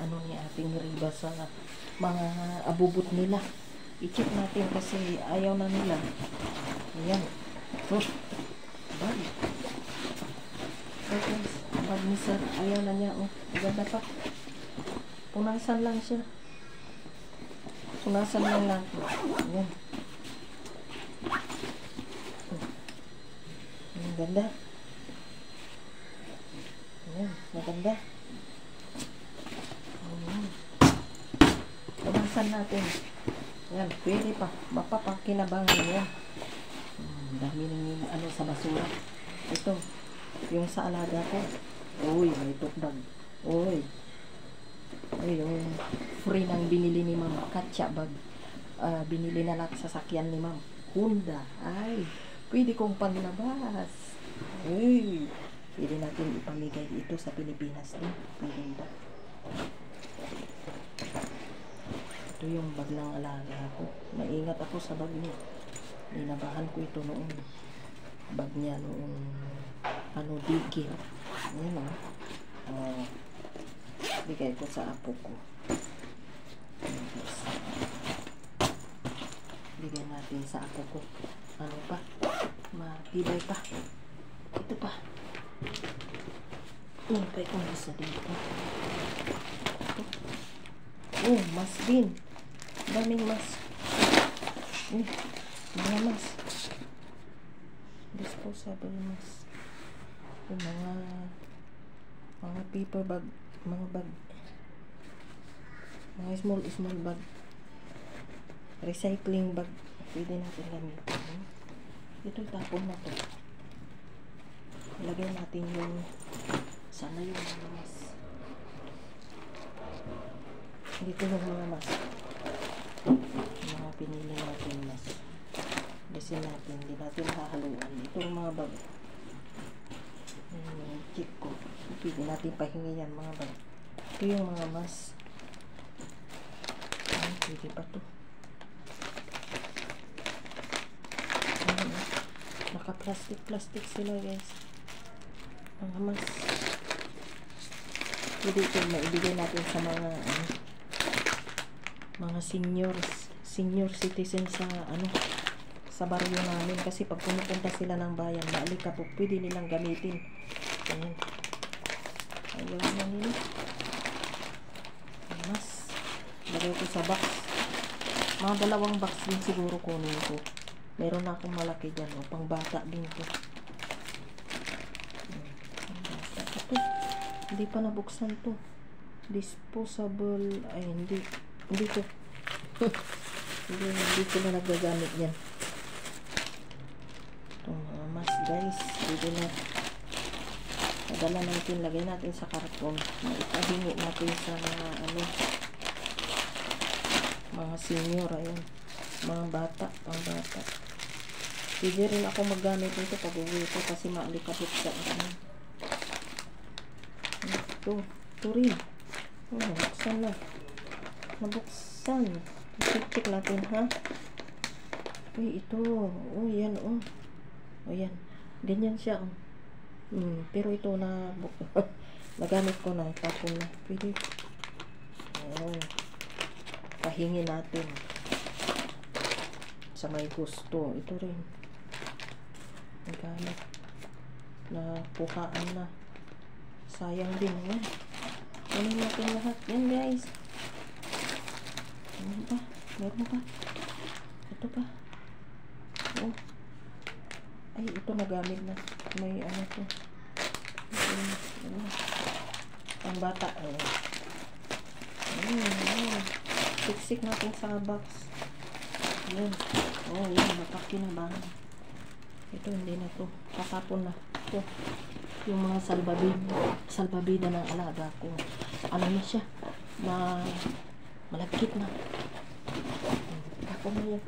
ano ni ating Riba sa mga abubot nila. I-check natin kasi ayaw na nila. Ayan. Bag. Okay. Bag ni sir. Ayaw na niya. Ganda pa. Punasan lang siya. Punasan lang natin. Ayan. Ang ganda. Ayan. Maganda. Ayan. Punasan natin. Ayan. Pwede pa. Mapapakinabangan yan. Dami ng ano sa basura. Ito. Yung sa alaga ko. Uy, may tukdag. Uy. Uy, yung free nang binili ni Ma'am. Katya bag. Binili na lang sa sakyan ni Ma'am. Honda. Ay, pwede kong panlabas. Uy, pwede natin ipamigay ito sa Pilipinas din. Pwede ba? Ito yung bag ng alaga ko. Maingat ako sa bag niya. Ninabahan ko ito noon. Bag niya noong ano, dikir. Ayan o. Bigay ko sa apo ko. Bigay natin sa apo ko. Ano pa? Matibay pa. Ito pa. Nipay ko nasa dito. Oh, mas din. Daming mas. Mga mas. Disposable mas. Yung mga paper bag. Mga bag. Mga small bag. Recycling bag. Pwede natin gamitin. Ito tapon na to. Ilagay natin yung sana yung mga mas. Dito yung mga mas. Mga pinili natin mas. Kasi natin, hindi natin hahaluan. Ito yung mga bag. Check ko. Pwede natin pahingi yan mga bag. Ito yung mga mas. Pwede pa to. Naka-plastic sila guys. Mga mas. Pwede ito maibigay natin sa mga senior citizen sa sa baryo namin kasi pag pumupunta sila ng bayan, maalikabok, pwede nilang gamitin. Ayan. Ayaw na nila. Mas. Lagay ko sa box. Mga 2 box din siguro kunin ko. Meron na akong malaki dyan. O, pang bata din ko. Ito. Hindi pa nabuksan to. Disposable. Ay, hindi. Hindi to. Hindi ko na nagagamit yan. Mas guys, dito na nadala natin, lagay natin sa karton, ipahingi natin sa mga senior, ayun, mga bata, pang bata. Pwede rin ako maggamit nito pag uwi ko kasi maalikabot sa ito rin. Nabuksan na. Nabuksan. Check natin ha. Uy, ito. Oh, yan oh. O yan, ganyan siya. Pero ito na nagamit ko na, tapon na. Pwede. Ayan. Pahingi natin sa may gusto. Ito rin. Nagamit. Napuhaan na. Sayang din. Ayan. Kunin natin lahat. Yan guys. Meron pa. Meron pa. Ito pa. Oh. Ay, ito nagamit na. May ano to. Ang bata. Siksik natin sa box. Ayan. Oh, yan. Napakinabangan. Ito, hindi na to. Tatapon na. Ito. Yung mga salbabida ng alaga ko. Ano na siya? Malagkit na. Tapon na yan.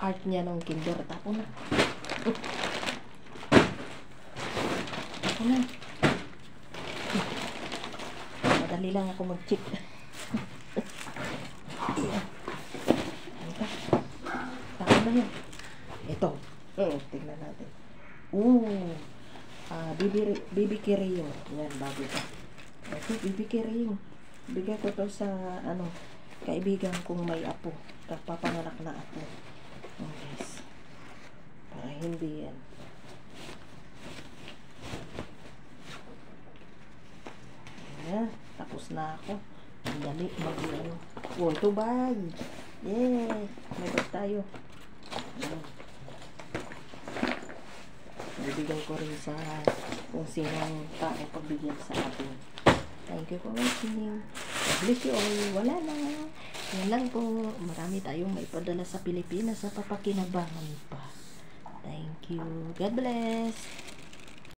Art niya ng kinder. Tapon na. Tapon na. Madali lang ako mag-check. Tapon na yan. Ito. Tingnan natin. Baby carrying. Yan, bago pa. Ito, baby carrying. Bigay ko to sa, kaibigan kong may apo. Kapapanganak na apo. Oh, guys. Para hindi yan. Ayan, tapos na ako. Ang dali, mag-ano. Oh, ito bag. Yay! May bag tayo. Ayan. Bibigay ko rin sa kung sinong tao pagbigyan sa atin. Thank you for watching. God bless you all. Wala na. Yan lang po. Marami tayong maipadala sa Pilipinas sa papakinabangan pa. Thank you. God bless.